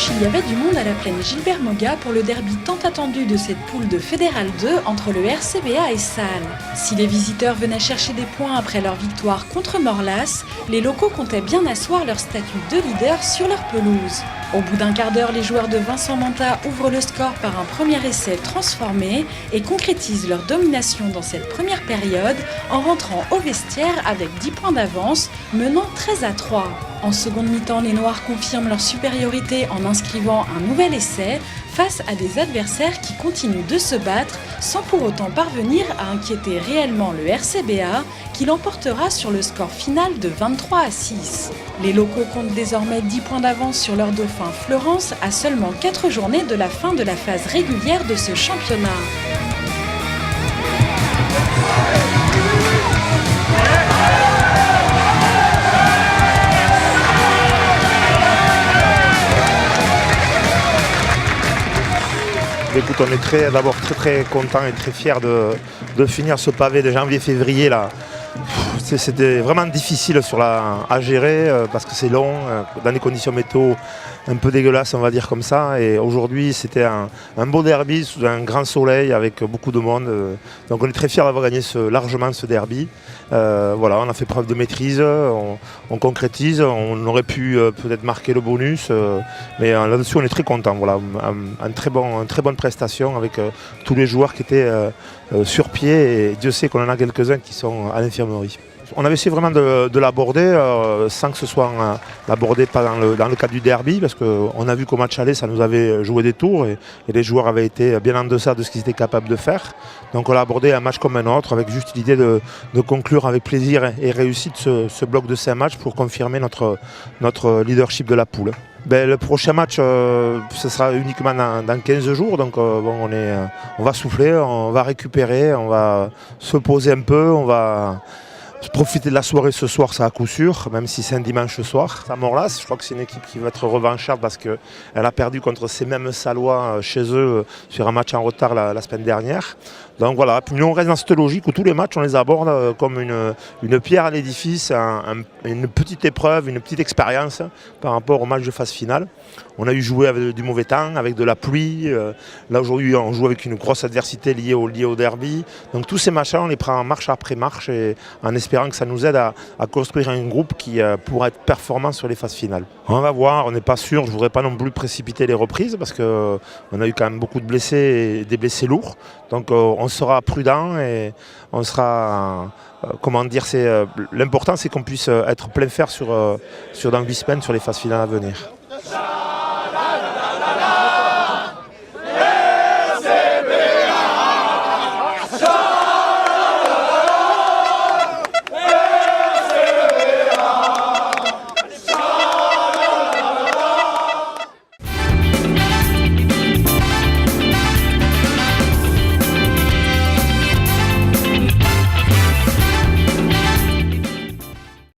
dimanche, il y avait du monde à la plaine Gilbert Moga pour le derby tant attendu de cette poule de Fédéral 2 entre le RCBA et Salles. Si les visiteurs venaient chercher des points après leur victoire contre Morlas, les locaux comptaient bien asseoir leur statut de leader sur leur pelouse. Au bout d'un quart d'heure, les joueurs de Vincent Manta ouvrent le score par un premier essai transformé et concrétisent leur domination dans cette première période en rentrant au vestiaire avec 10 points d'avance, menant 13-3. En seconde mi-temps, les Noirs confirment leur supériorité en inscrivant un nouvel essai face à des adversaires qui continuent de se battre sans pour autant parvenir à inquiéter réellement le RCBA qui l'emportera sur le score final de 23-6. Les locaux comptent désormais 10 points d'avance sur leur dauphin Florence à seulement 4 journées de la fin de la phase régulière de ce championnat. Écoute, on est d'abord très content et très fiers de finir ce pavé de janvier-février là. C'était vraiment difficile à gérer parce que c'est long, dans des conditions météo un peu dégueulasses, on va dire comme ça. Et aujourd'hui, c'était un beau derby sous un grand soleil avec beaucoup de monde. Donc on est très fiers d'avoir gagné largement ce derby. Voilà, on a fait preuve de maîtrise, on concrétise, on aurait pu peut-être marquer le bonus, mais là-dessus on est très content. Voilà, une très bonne prestation avec tous les joueurs qui étaient sur pied et Dieu sait qu'on en a quelques-uns qui sont à l'infirmerie. On avait essayé vraiment de l'aborder sans que ce soit abordé pas dans le cadre du derby parce qu'on a vu qu'au match aller ça nous avait joué des tours et les joueurs avaient été bien en deçà de ce qu'ils étaient capables de faire. Donc on a abordé un match comme un autre avec juste l'idée de conclure avec plaisir et réussite ce bloc de 5 matchs pour confirmer notre leadership de la poule. Le prochain match, ce sera uniquement dans 15 jours, donc on va souffler, on va récupérer, on va se poser un peu, on va profiter de la soirée ce soir, ça à coup sûr, même si c'est un dimanche soir. À Morlas, je crois que c'est une équipe qui va être revancharde parce qu'elle a perdu contre ces mêmes Salois chez eux sur un match en retard la semaine dernière. Donc voilà, puis nous on reste dans cette logique où tous les matchs on les aborde comme une pierre à l'édifice, une petite épreuve, une petite expérience par rapport au match de phase finale. On a eu joué avec du mauvais temps, avec de la pluie. Là aujourd'hui on joue avec une grosse adversité liée au derby. Donc tous ces matchs-là on les prend marche après marche et en espérant que ça nous aide à construire un groupe qui pourra être performant sur les phases finales. On va voir, on n'est pas sûr, je ne voudrais pas non plus précipiter les reprises parce qu'on a eu quand même beaucoup de blessés et des blessés lourds. Donc on sera prudent et on sera, l'important c'est qu'on puisse être plein fer dans 8 semaines sur les phases finales à venir.